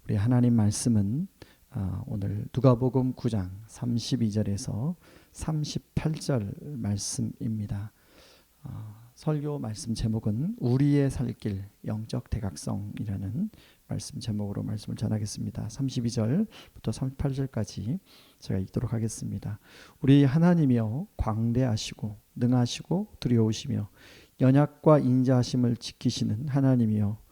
우리 하나님 말씀은 오늘 누가복음 9장 32절에서 38절 말씀입니다. 설교 말씀 제목은 우리의 살 길 영적 대각성이라는 말씀 제목으로 말씀을 전하겠습니다. 32절부터 38절까지 제가 읽도록 하겠습니다. 우리 하나님이여 광대하시고 능하시고 두려우시며 연약과 인자하심을 지키시는 하나님이여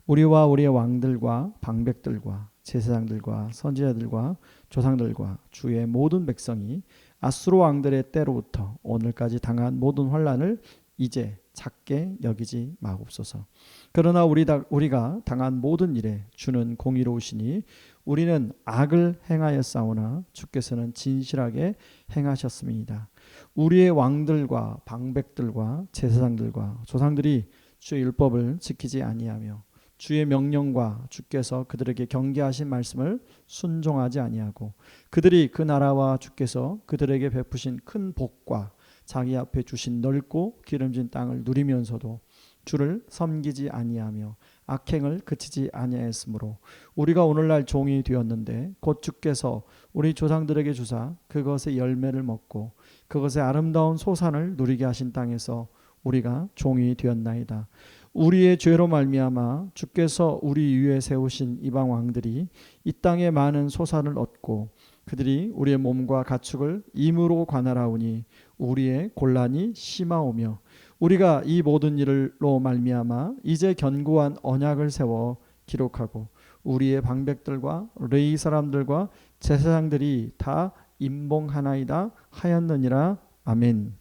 우리와 우리의 왕들과 방백들과 제사장들과 선지자들과 조상들과 주의 모든 백성이 아수르 왕들의 때로부터 오늘까지 당한 모든 환난을 이제 작게 여기지 마옵소서. 그러나 우리가 당한 모든 일에 주는 공의로우시니 우리는 악을 행하였사오나 주께서는 진실하게 행하셨습니다. 우리의 왕들과 방백들과 제사장들과 조상들이 주의 율법을 지키지 아니하며 주의 명령과 주께서 그들에게 경계하신 말씀을 순종하지 아니하고 그들이 그 나라와 주께서 그들에게 베푸신 큰 복과 자기 앞에 주신 넓고 기름진 땅을 누리면서도 주를 섬기지 아니하며 악행을 그치지 아니하였으므로 우리가 오늘날 종이 되었는데 곧 주께서 우리 조상들에게 주사 그것의 열매를 먹고 그것의 아름다운 소산을 누리게 하신 땅에서 우리가 종이 되었나이다. 우리의 죄로 말미암아 주께서 우리 위에 세우신 이방 왕들이 이 땅에 많은 소산을 얻고 그들이 우리의 몸과 가축을 임으로 관할하오니 우리의 곤란이 심하오며 우리가 이 모든 일로 말미암아 이제 견고한 언약을 세워 기록하고 우리의 방백들과 레위 사람들과 제사장들이 다 임봉하나이다 하였느니라. 아멘.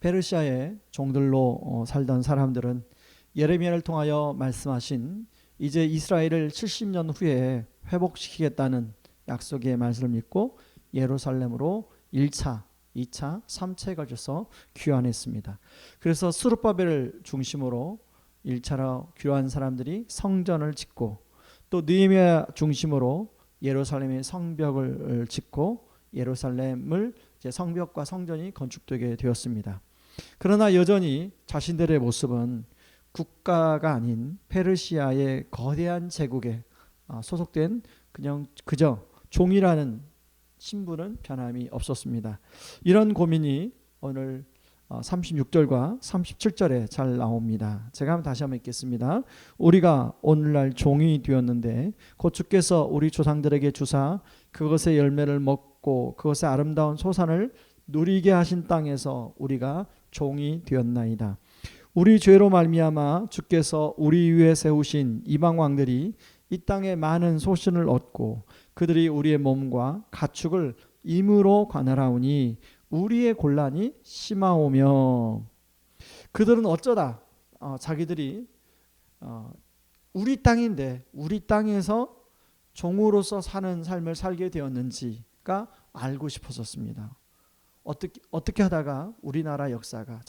페르시아의 종들로 살던 사람들은 예레미야를 통하여 말씀하신 이제 이스라엘을 70년 후에 회복시키겠다는 약속의 말씀을 믿고 예루살렘으로 1차, 2차, 3차에 걸쳐서 귀환했습니다. 그래서 스룹바벨을 중심으로 1차로 귀환한 사람들이 성전을 짓고 또 느헤미야 중심으로 예루살렘의 성벽을 짓고 예루살렘을 이제 성벽과 성전이 건축되게 되었습니다. 그러나 여전히 자신들의 모습은 국가가 아닌 페르시아의 거대한 제국에 소속된 그저 종이라는 신분은 변함이 없었습니다. 이런 고민이 오늘 36절과 37절에 잘 나옵니다. 제가 다시 한번 읽겠습니다. 우리가 오늘날 종이 되었는데 곧 주께서 우리 조상들에게 주사 그것의 열매를 먹고 그것의 아름다운 소산을 누리게 하신 땅에서 우리가 종이 되었나이다. 우리 죄로 말미암아 주께서 우리 위에 세우신 이방 왕들이 이 땅에 많은 소신을 얻고 그들이 우리의 몸과 가축을 임으로 관할하오니 우리의 곤란이 심하오며 그들은 어쩌다 자기들이 우리 땅인데 우리 땅에서 종으로서 사는 삶을 살게 되었는지가 알고 싶었습니다. 어떻게 하다가 우리나라 역사가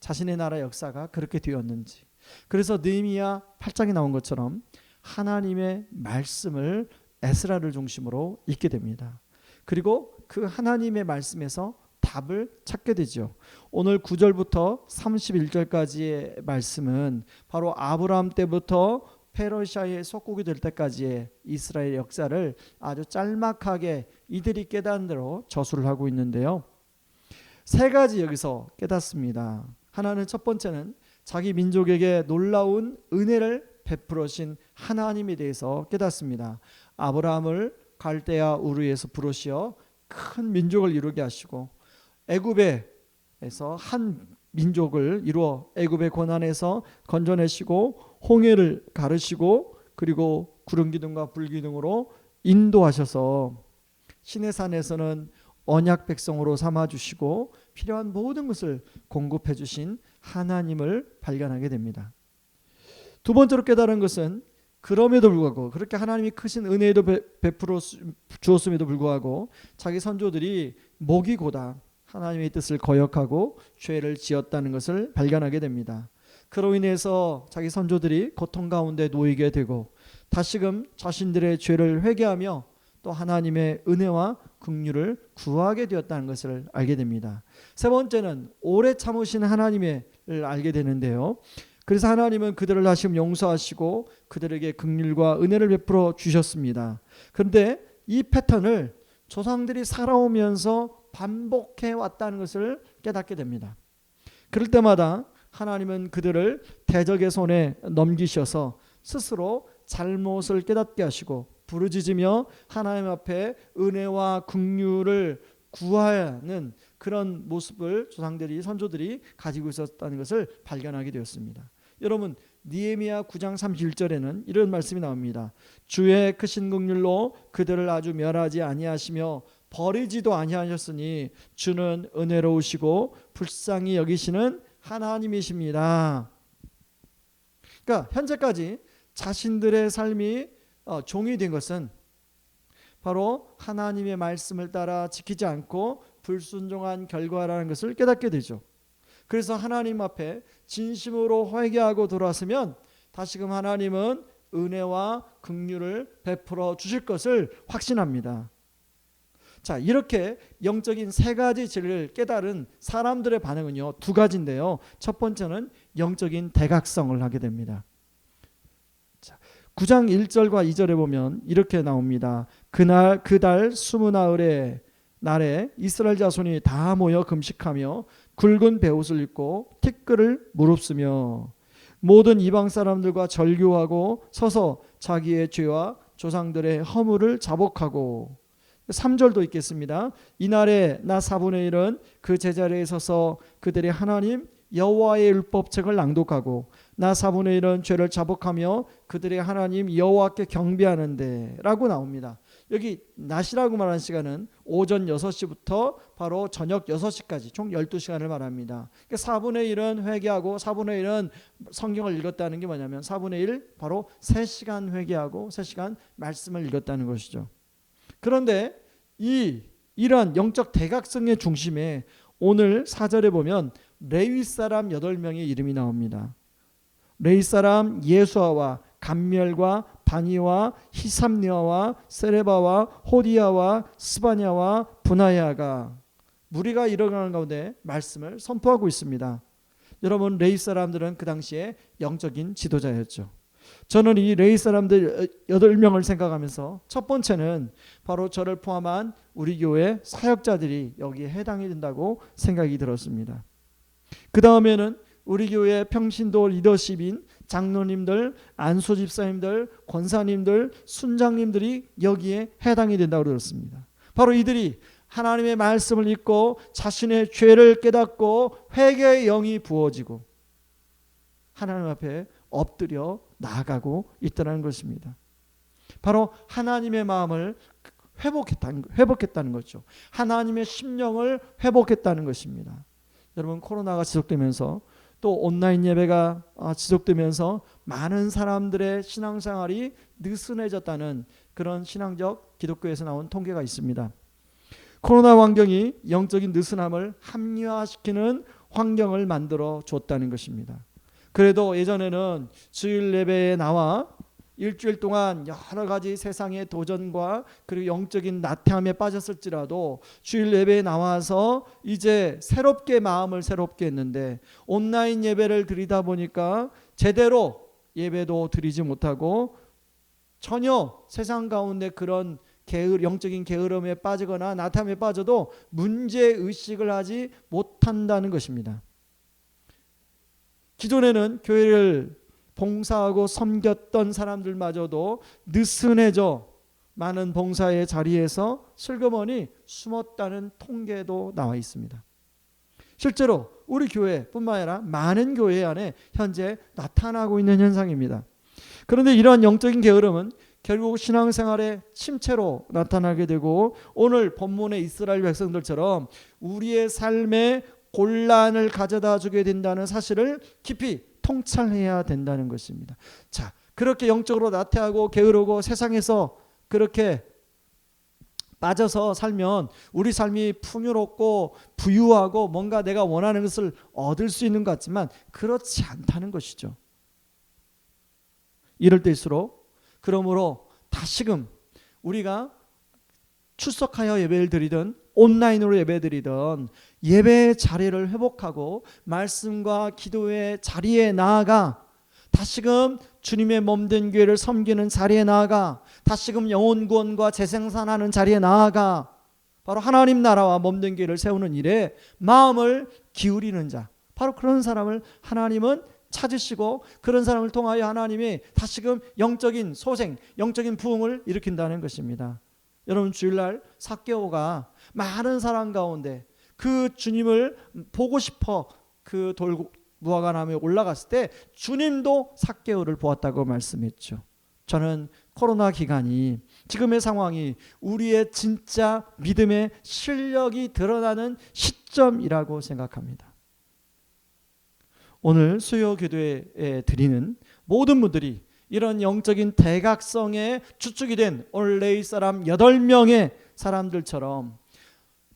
자신의 나라 역사가 그렇게 되었는지. 그래서 느헤미야 8장에 나온 것처럼 하나님의 말씀을 에스라를 중심으로 읽게 됩니다. 그리고 그 하나님의 말씀에서 답을 찾게 되죠. 오늘 9절부터 31절까지의 말씀은 바로 아브라함 때부터 페르시아의 속국이 될 때까지의 이스라엘 역사를 아주 짤막하게 이들이 깨달은 대로 저술을 하고 있는데요. 세 가지 여기서 깨닫습니다. 하나는 첫 번째는 자기 민족에게 놀라운 은혜를 베풀으신 하나님에 대해서 깨닫습니다. 아브라함을 갈대아 우르에서 부르시어 큰 민족을 이루게 하시고 애굽에서 한 민족을 이루어 애굽의 고난에서 건져내시고 홍해를 가르시고 그리고 구름기둥과 불기둥으로 인도하셔서 시내산에서는 언약 백성으로 삼아주시고 필요한 모든 것을 공급해 주신 하나님을 발견하게 됩니다. 두 번째로 깨달은 것은 그럼에도 불구하고 그렇게 하나님이 크신 은혜도 베풀어 주었음에도 불구하고 자기 선조들이 목이 고다 하나님의 뜻을 거역하고 죄를 지었다는 것을 발견하게 됩니다. 그로 인해서 자기 선조들이 고통 가운데 놓이게 되고 다시금 자신들의 죄를 회개하며 또 하나님의 은혜와 긍휼을 구하게 되었다는 것을 알게 됩니다. 세 번째는 오래 참으신 하나님을 알게 되는데요. 그래서 하나님은 그들을 다시 용서하시고 그들에게 긍휼과 은혜를 베풀어 주셨습니다. 그런데 이 패턴을 조상들이 살아오면서 반복해 왔다는 것을 깨닫게 됩니다. 그럴 때마다 하나님은 그들을 대적의 손에 넘기셔서 스스로 잘못을 깨닫게 하시고 부르짖으며 하나님 앞에 은혜와 긍휼을 구하는 그런 모습을 조상들이 선조들이 가지고 있었다는 것을 발견하게 되었습니다. 여러분, 느헤미야 9장 31절에는 이런 말씀이 나옵니다. 주의 크신 긍휼로 그들을 아주 멸하지 아니하시며 버리지도 아니하셨으니 주는 은혜로우시고 불쌍히 여기시는 하나님이십니다. 그러니까 현재까지 자신들의 삶이 종이 된 것은 바로 하나님의 말씀을 따라 지키지 않고 불순종한 결과라는 것을 깨닫게 되죠. 그래서 하나님 앞에 진심으로 회개하고 돌아서면 다시금 하나님은 은혜와 긍휼을 베풀어 주실 것을 확신합니다. 자, 이렇게 영적인 세 가지 진리를 깨달은 사람들의 반응은요, 두 가지인데요. 첫 번째는 영적인 대각성을 하게 됩니다. 자, 9장 1절과 2절에 보면 이렇게 나옵니다. 그달 20나흘의 날에 이스라엘 자손이 다 모여 금식하며 굵은 베옷을 입고 티끌을 무릅쓰며 모든 이방 사람들과 절규하고 서서 자기의 죄와 조상들의 허물을 자복하고 3절도 있겠습니다. 이날에 나 4분의 1은 그 제자리에 서서 그들의 하나님 여호와의 율법책을 낭독하고 나 4분의 1은 죄를 자복하며 그들의 하나님 여호와께 경배하는데 라고 나옵니다. 여기 낮이라고 말하는 시간은 오전 6시부터 바로 저녁 6시까지 총 12시간을 말합니다. 그러니까 4분의 1은 회개하고 4분의 1은 성경을 읽었다는 게 뭐냐면 4분의 1 바로 3시간 회개하고 3시간 말씀을 읽었다는 것이죠. 그런데 이러한 영적 대각성의 중심에 오늘 4절에 보면 레위 사람 8명의 이름이 나옵니다. 레위 사람 예수아와 감멸과 바니와 히삼니아와 세레바와 호디아와 스바냐와 분하야가 무리가 일어나는 가운데 말씀을 선포하고 있습니다. 여러분, 레위 사람들은 그 당시에 영적인 지도자였죠. 저는 이 레위 사람들 8명을 생각하면서 첫 번째는 바로 저를 포함한 우리 교회 사역자들이 여기에 해당이 된다고 생각이 들었습니다. 그 다음에는 우리 교회 평신도 리더십인 장로님들, 안수 집사님들, 권사님들, 순장님들이 여기에 해당이 된다고 들었습니다. 바로 이들이 하나님의 말씀을 읽고 자신의 죄를 깨닫고 회개의 영이 부어지고 하나님 앞에 엎드려 나아가고 있다는 것입니다. 바로 하나님의 마음을 회복했다는 거죠. 하나님의 심령을 회복했다는 것입니다. 여러분, 코로나가 지속되면서 또 온라인 예배가 지속되면서 많은 사람들의 신앙생활이 느슨해졌다는 그런 신앙적 기독교에서 나온 통계가 있습니다. 코로나 환경이 영적인 느슨함을 합리화시키는 환경을 만들어 줬다는 것입니다. 그래도 예전에는 주일 예배에 나와 일주일 동안 여러 가지 세상의 도전과 그리고 영적인 나태함에 빠졌을지라도 주일 예배에 나와서 이제 새롭게 마음을 새롭게 했는데 온라인 예배를 드리다 보니까 제대로 예배도 드리지 못하고 전혀 세상 가운데 그런 영적인 게으름에 빠지거나 나태함에 빠져도 문제의식을 하지 못한다는 것입니다. 기존에는 교회를 봉사하고 섬겼던 사람들마저도 느슨해져 많은 봉사의 자리에서 슬그머니 숨었다는 통계도 나와 있습니다. 실제로 우리 교회뿐만 아니라 많은 교회 안에 현재 나타나고 있는 현상입니다. 그런데 이러한 영적인 게으름은 결국 신앙생활의 침체로 나타나게 되고 오늘 본문의 이스라엘 백성들처럼 우리의 삶에 곤란을 가져다 주게 된다는 사실을 깊이 통찰해야 된다는 것입니다. 자, 그렇게 영적으로 나태하고 게으르고 세상에서 그렇게 빠져서 살면 우리 삶이 풍요롭고 부유하고 뭔가 내가 원하는 것을 얻을 수 있는 것 같지만 그렇지 않다는 것이죠. 이럴 때일수록 그러므로 다시금 우리가 출석하여 예배를 드리든 온라인으로 예배드리던 예배의 자리를 회복하고 말씀과 기도의 자리에 나아가 다시금 주님의 몸된 교회를 섬기는 자리에 나아가 다시금 영혼 구원과 재생산하는 자리에 나아가 바로 하나님 나라와 몸된 교회를 세우는 일에 마음을 기울이는 자, 바로 그런 사람을 하나님은 찾으시고 그런 사람을 통하여 하나님이 다시금 영적인 소생, 영적인 부흥을 일으킨다는 것입니다. 여러분, 주일날 삭개오가 많은 사람 가운데 그 주님을 보고 싶어 그 무화과나무에 올라갔을 때 주님도 삭개오를 보았다고 말씀했죠. 저는 코로나 기간이, 지금의 상황이 우리의 진짜 믿음의 실력이 드러나는 시점이라고 생각합니다. 오늘 수요 기도에 드리는 모든 분들이 이런 영적인 대각성에 주축이 된 오늘 레위 사람 8명의 사람들처럼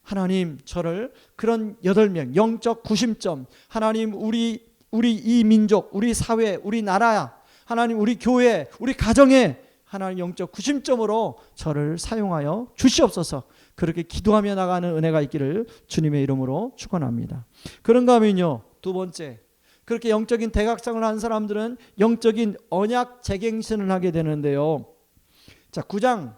하나님, 저를 그런 8명 영적 구심점, 하나님 우리 이 민족, 우리 사회, 우리 나라, 하나님 우리 교회, 우리 가정에 하나님 영적 구심점으로 저를 사용하여 주시옵소서. 그렇게 기도하며 나가는 은혜가 있기를 주님의 이름으로 축원합니다. 그런가 하면요, 두 번째, 그렇게 영적인 대각성을 한 사람들은 영적인 언약 재갱신을 하게 되는데요. 자,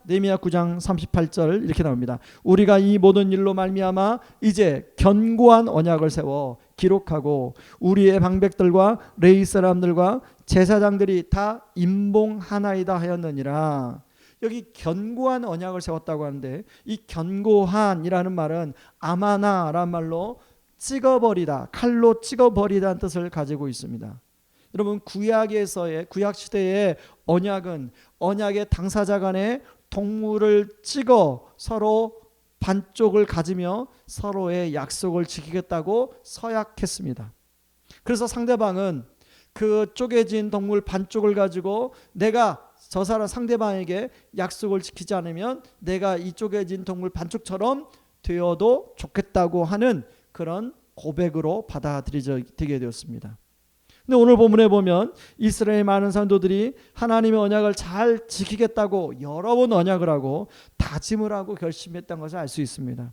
느헤미야 9장 38절 이렇게 나옵니다. 우리가 이 모든 일로 말미암아 이제 견고한 언약을 세워 기록하고 우리의 방백들과 레위 사람들과 제사장들이 다 임봉하나이다 하였느니라. 여기 견고한 언약을 세웠다고 하는데, 이 견고한이라는 말은 아마나라는 말로 찍어버리다, 칼로 찍어버리다는 뜻을 가지고 있습니다. 여러분, 구약 시대의 언약은 언약의 당사자 간에 동물을 찍어 서로 반쪽을 가지며 서로의 약속을 지키겠다고 서약했습니다. 그래서 상대방은 그 쪼개진 동물 반쪽을 가지고 내가 저 사람 상대방에게 약속을 지키지 않으면 내가 이 쪼개진 동물 반쪽처럼 되어도 좋겠다고 하는 그런 고백으로 받아들이게 되었습니다. 근데 오늘 본문에 보면 이스라엘 많은 성도들이 하나님의 언약을 잘 지키겠다고 여러 번 언약을 하고 다짐을 하고 결심했던 것을 알 수 있습니다.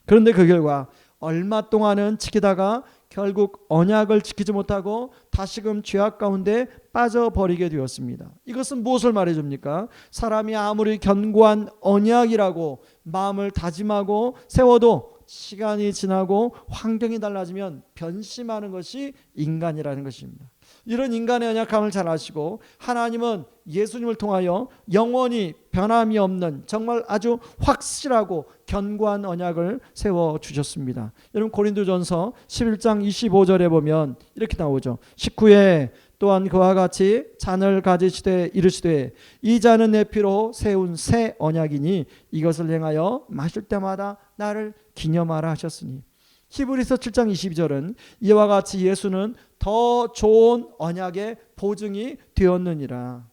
그런데 그 결과 얼마 동안은 지키다가 결국 언약을 지키지 못하고 다시금 죄악 가운데 빠져버리게 되었습니다. 이것은 무엇을 말해줍니까? 사람이 아무리 견고한 언약이라고 마음을 다짐하고 세워도 시간이 지나고 환경이 달라지면 변심하는 것이 인간이라는 것입니다. 이런 인간의 언약함을 잘 아시고 하나님은 예수님을 통하여 영원히 변함이 없는 정말 아주 확실하고 견고한 언약을 세워주셨습니다. 여러분, 고린도전서 11장 25절에 보면 이렇게 나오죠. 19에 또한 그와 같이 잔을 가지시되 이르시되 이 잔은 내 피로 세운 새 언약이니 이것을 행하여 마실 때마다 나를 기념하라 하셨으니. 히브리서 7장 22절은 이와 같이 예수는 더 좋은 언약의 보증이 되었느니라.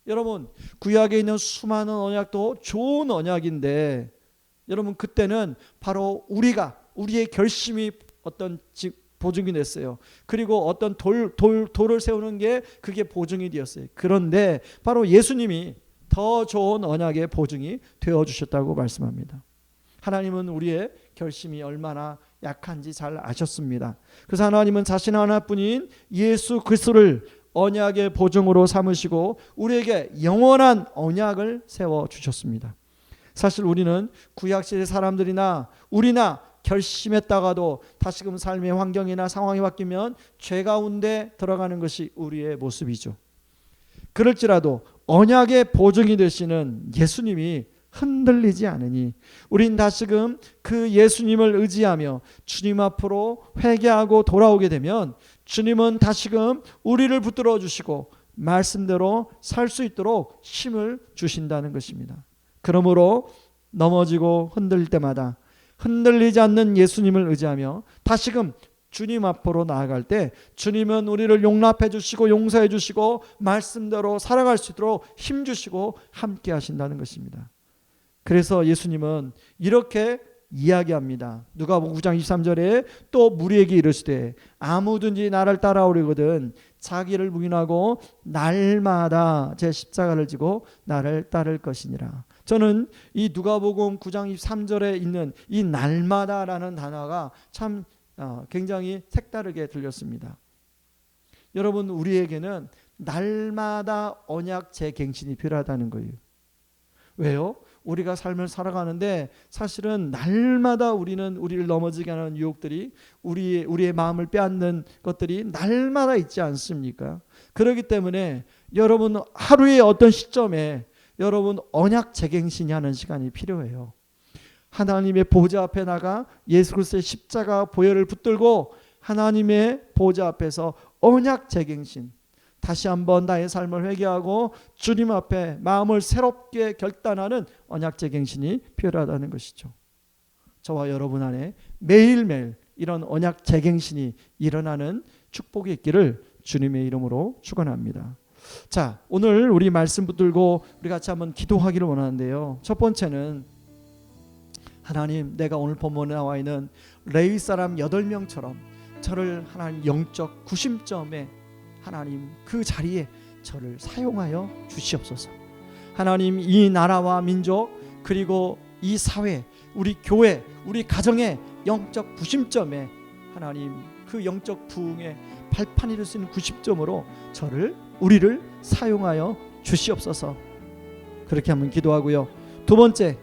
여러분, 구약에 있는 수많은 언약도 좋은 언약인데 여러분, 그때는 바로 우리의 결심이 어떤 보증이 됐어요. 그리고 어떤 돌을 세우는 게 그게 보증이 되었어요. 그런데 바로 예수님이 더 좋은 언약의 보증이 되어주셨다고 말씀합니다. 하나님은 우리의 결심이 얼마나 약한지 잘 아셨습니다. 그래서 하나님은 자신 하나뿐인 예수 그리스도를 언약의 보증으로 삼으시고 우리에게 영원한 언약을 세워주셨습니다. 사실 우리는 구약시대 사람들이나 우리나 결심했다가도 다시금 삶의 환경이나 상황이 바뀌면 죄 가운데 들어가는 것이 우리의 모습이죠. 그럴지라도 언약의 보증이 되시는 예수님이 흔들리지 않으니 우린 다시금 그 예수님을 의지하며 주님 앞으로 회개하고 돌아오게 되면 주님은 다시금 우리를 붙들어 주시고 말씀대로 살 수 있도록 힘을 주신다는 것입니다. 그러므로 넘어지고 흔들릴 때마다 흔들리지 않는 예수님을 의지하며 다시금 주님 앞으로 나아갈 때 주님은 우리를 용납해 주시고 용서해 주시고 말씀대로 살아갈 수 있도록 힘 주시고 함께 하신다는 것입니다. 그래서 예수님은 이렇게 이야기합니다. 누가복음 9장 23절에 또 무리에게 이르시되 아무든지 나를 따라오려거든 자기를 부인하고 날마다 제 십자가를 지고 나를 따를 것이니라. 저는 이 누가복음 9장 23절에 있는 이 날마다라는 단어가 참 굉장히 색다르게 들렸습니다. 여러분, 우리에게는 날마다 언약 재갱신이 필요하다는 거예요. 왜요? 우리가 삶을 살아가는데 사실은 날마다 우리를 넘어지게 하는 유혹들이 우리의 마음을 빼앗는 것들이 날마다 있지 않습니까? 그렇기 때문에 여러분, 하루의 어떤 시점에 여러분 언약 재갱신이 하는 시간이 필요해요. 하나님의 보좌 앞에 나가 예수 그리스도의 십자가 보혈을 붙들고 하나님의 보좌 앞에서 언약 재갱신, 다시 한번 나의 삶을 회개하고 주님 앞에 마음을 새롭게 결단하는 언약 재갱신이 필요하다는 것이죠. 저와 여러분 안에 매일매일 이런 언약 재갱신이 일어나는 축복이 있기를 주님의 이름으로 축원합니다. 자, 오늘 우리 말씀 붙들고 우리 같이 한번 기도하기를 원하는데요. 첫 번째는 하나님, 내가 오늘 본문에 나와 있는 레위 사람 8명처럼 저를 하나님 영적 구심점에 하나님 그 자리에 저를 사용하여 주시옵소서. 하나님, 이 나라와 민족 그리고 이 사회, 우리 교회, 우리 가정의 영적 구심점에 하나님 그 영적 부흥의 발판이 될 수 있는 구심점으로 우리를 사용하여 주시옵소서. 그렇게 한번 기도하고요. 두 번째,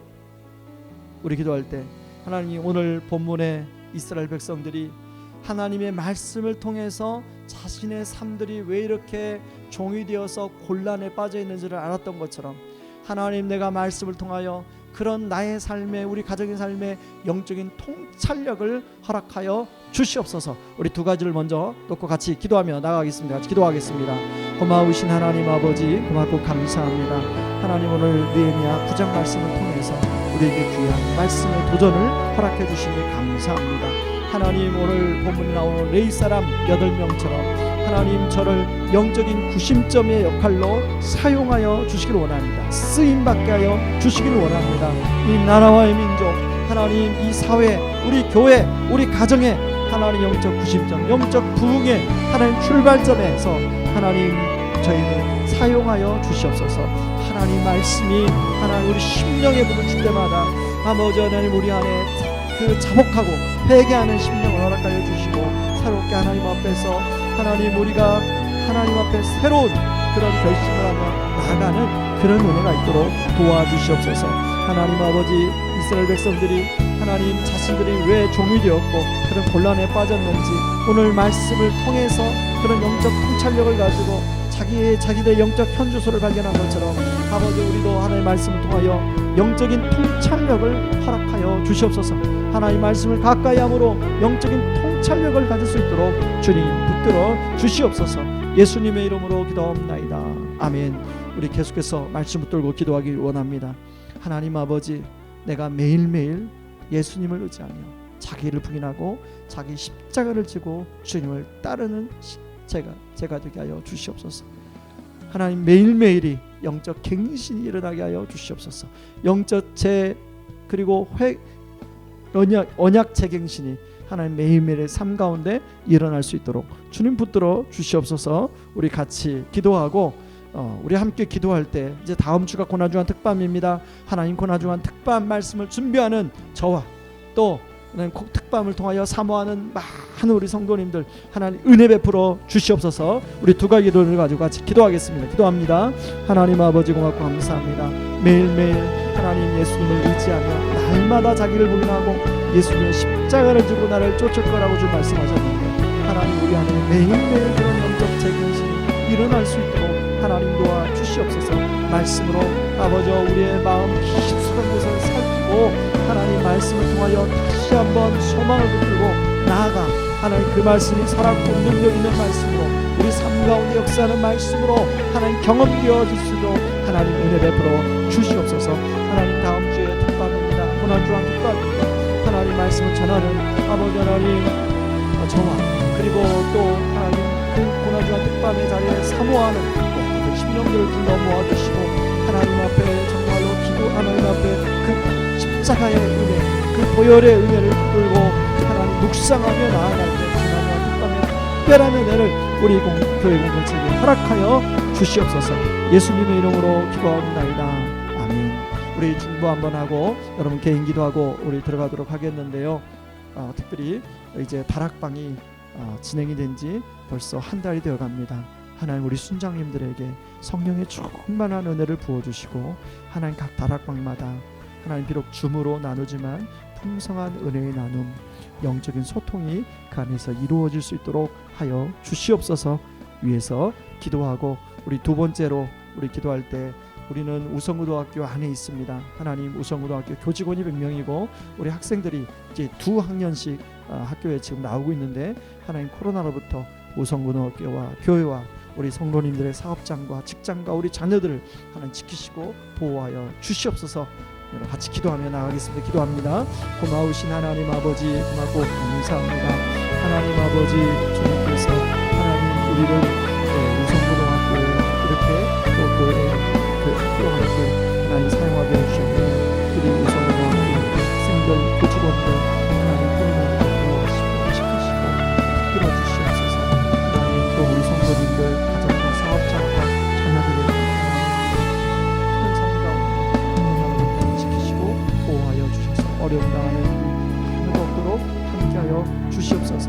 우리 기도할 때 하나님, 오늘 본문의 이스라엘 백성들이 하나님의 말씀을 통해서 자신의 삶들이 왜 이렇게 종이 되어서 곤란에 빠져 있는지를 알았던 것처럼 하나님, 내가 말씀을 통하여 그런 나의 삶에, 우리 가정의 삶에 영적인 통찰력을 허락하여 주시옵소서. 우리 두 가지를 먼저 놓고 같이 기도하며 나가겠습니다. 같이 기도하겠습니다. 고마우신 하나님 아버지, 고맙고 감사합니다. 하나님, 오늘 느헤미야 9장 말씀을 통해서 우리에게 귀한 말씀의 도전을 허락해 주시니 감사합니다. 하나님, 오늘 본문에 나오는 레위 사람 8명처럼 하나님, 저를 영적인 구심점의 역할로 사용하여 주시기를 원합니다. 쓰임받게 하여 주시기를 원합니다. 이 나라와의 민족, 하나님, 이 사회, 우리 교회, 우리 가정에 하나님 영적 구심점, 영적 부흥의 하나님 출발점에서 하나님 저희를 사용하여 주시옵소서. 하나님 말씀이 하나님 우리 심령에 부딪힐 때마다 아버지 하나님, 우리 안에 그 자복하고 회개하는 심령을 허락하여 주시고 새롭게 하나님 앞에서 하나님, 우리가 하나님 앞에 새로운 그런 결심을 하며 나아가는 그런 은혜가 있도록 도와주시옵소서. 하나님 아버지, 이스라엘 백성들이 하나님 자신들이 왜 종이 되었고 그런 곤란에 빠졌는지 오늘 말씀을 통해서 그런 영적 통찰력을 가지고 자기들의 영적 현주소를 발견한 것처럼 아버지, 우리도 하나님의 말씀을 통하여 영적인 통찰력을 허락하여 주시옵소서. 하나님 말씀을 가까이 함으로 영적인 통찰력을 가질 수 있도록 주님 붙들어 주시옵소서. 예수님의 이름으로 기도합나이다. 아멘. 우리 계속해서 말씀 붙들고 기도하기 원합니다. 하나님 아버지, 내가 매일매일 예수님을 의지하며 자기를 부인하고 자기 십자가를 지고 주님을 따르는 제가 되게 하여 주시옵소서. 하나님, 매일매일이 영적 갱신이 일어나게 하여 주시옵소서. 영적 그리고 언약 재갱신이 하나님 매일매일의 삶 가운데 일어날 수 있도록 주님 붙들어 주시옵소서. 우리 같이 기도하고 우리 함께 기도할 때 이제 다음 주가 고난주간 특밤입니다. 하나님 고난주간 특밤 말씀을 준비하는 저와 또 특밤을 통하여 사모하는 많은 우리 성도님들 하나님 은혜 베풀어 주시옵소서. 우리 두 가지 기도를 가지고 같이 기도하겠습니다. 기도합니다. 하나님 아버지, 고맙고 감사합니다. 매일매일 하나님 예수님을 의지하며 날마다 자기를 부인하고 예수님의 십자가를 지고 나를 쫓을 거라고 주 말씀하셨는데 하나님, 우리 안에 매일매일 그런 영적 재갱신이 일어날 수 있도록 하나님 도와 주시옵소서. 말씀으로 아버지, 우리의 마음 깊숙한 곳을 살피고 하나님 말씀을 통하여 다시 한번 소망을 붙들고 나아가 하나님 그 말씀이 살았고 능력 있는 말씀으로 우리 삶 가운데 역사하는 말씀으로 하나님 경험되어질 수 있도록 하나님 은혜 베풀어 주시옵소서. 하나님, 다음 주에 특밤입니다. 고난주간 특밤입니다. 하나님 말씀을 전하는 아버지 하나님 저와 그리고 또 하나님 그 고난주간 특밤의 자리에 사모하는 모든 심령들을 불러 모아주시고 하나님 앞에 정말로 하나님 앞에 그 십자가의 은혜, 그 보혈의 은혜를 붙들고 하나님 묵상하며 나아갈 때 고난주간 특밤의 특별한 은혜를 우리 교회 공동체에 허락하여 주시옵소서. 예수님의 이름으로 기도하옵나이다. 아멘. 우리 중보 한번 하고 여러분 개인 기도하고 우리 들어가도록 하겠는데요. 특별히 이제 다락방이 진행이 된 지 벌써 한 달이 되어 갑니다. 하나님 우리 순장님들에게 성령의 충만한 은혜를 부어주시고 하나님 각 다락방마다 하나님 비록 줌으로 나누지만 풍성한 은혜의 나눔, 영적인 소통이 그 안에서 이루어질 수 있도록 하여 주시옵소서 위해서 기도하고, 우리 두 번째로 우리 기도할 때 우리는 우성고등학교 안에 있습니다. 하나님 우성고등학교 교직원이 100명이고 우리 학생들이 이제 두 학년씩 학교에 지금 나오고 있는데 하나님 코로나로부터 우성고등학교와 교회와 우리 성도님들의 사업장과 직장과 우리 자녀들을 하나님 지키시고 보호하여 주시옵소서. 같이 기도하며 나가겠습니다. 기도합니다. 고마우신 하나님 아버지 고맙고 감사합니다. 하나님 아버지 주님께서 하나님 우리를 우성고등학교에 이렇게 또 교회에 학교를 하나님 사용하게 해주셨네. 우리 우성고등학교 학생들 교직원들 하나님 코로나를 보호하시고 지키시고 끌어주시옵소서. 하나님 또 우리 성도님들 가정과 사업장과 자녀들의 큰 삶 가운데 지키시고 보호하여 주셔서 어려움 당하는 일이 없도록 함께하여 주시옵소서.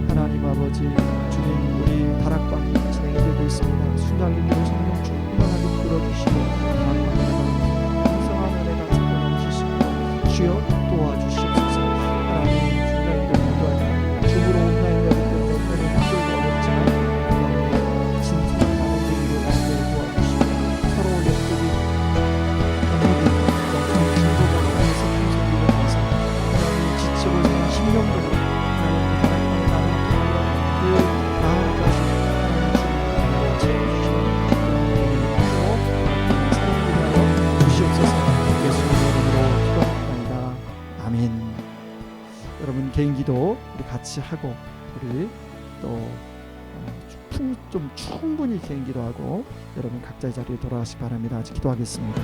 하나님 아버지 주님 우리 다락방이 진행이 되고 있습니다. 순장님들의 성령 충만하게 끌어주시고 풍성한 은혜가 찾고 넘치시고 주여 도와주시옵소서. 하나님 순장님들 모두 주부로 온라인 하기 때문에 때는 힘들고 어렵지만 진솔한 얘기로 나에게 도와주시고 서로 옆구리 영적인 진보가 안에서 풍성히 일어나서 하나님 지치고 있는 심령들을 하나님 다락방에 나누게 하여 그 마음까지 하나님 주님께서 여러분 개인 기도 우리 같이 하고 우리 또 좀 충분히 개인 기도하고 여러분 각자의 자리에 돌아가시기 바랍니다. 아직 기도하겠습니다.